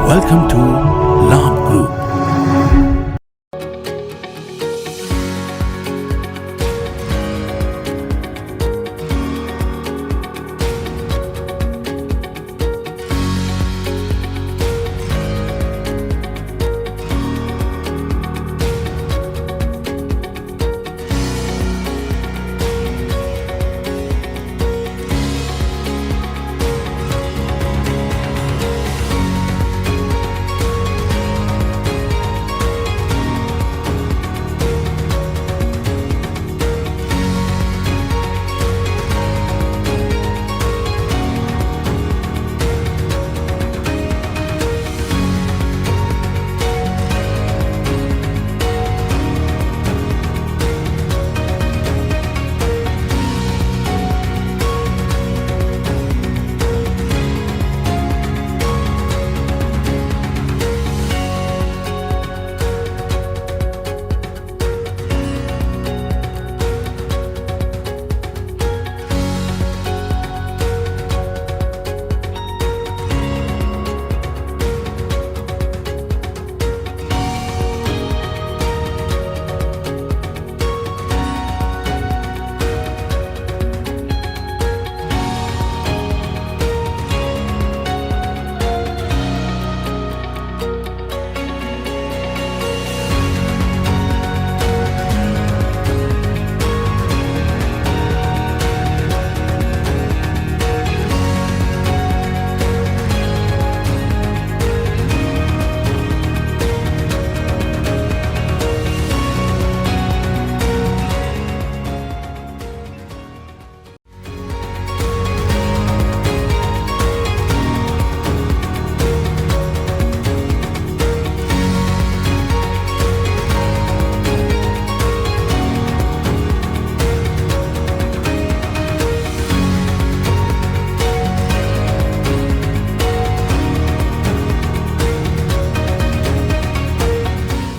Welcome to Labh Group.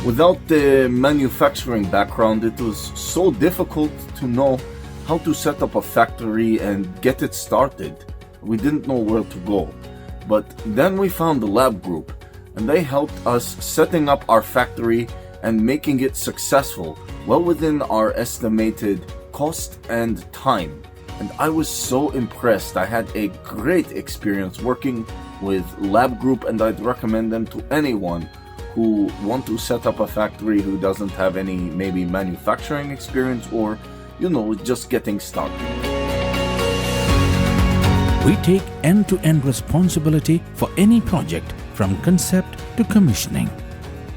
Without the manufacturing background, it was so difficult to know how to set up a factory and get it started. We didn't know where to go. But then we found the Labh Group, and they helped us setting up our factory and making it successful, well within our estimated cost and time. And I was so impressed. I had a great experience working with Labh Group, and I'd recommend them to anyone who want to set up a factory who doesn't have any maybe manufacturing experience or, just getting started. We take end-to-end responsibility for any project from concept to commissioning.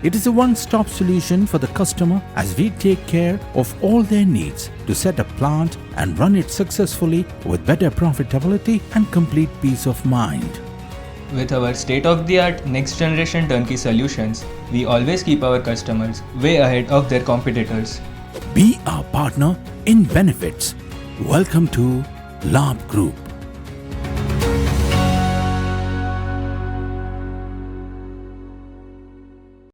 It is a one-stop solution for the customer as we take care of all their needs to set a plant and run it successfully with better profitability and complete peace of mind. With our state-of-the-art next-generation turnkey solutions, we always keep our customers way ahead of their competitors. Be our partner in benefits. Welcome to Labh Group.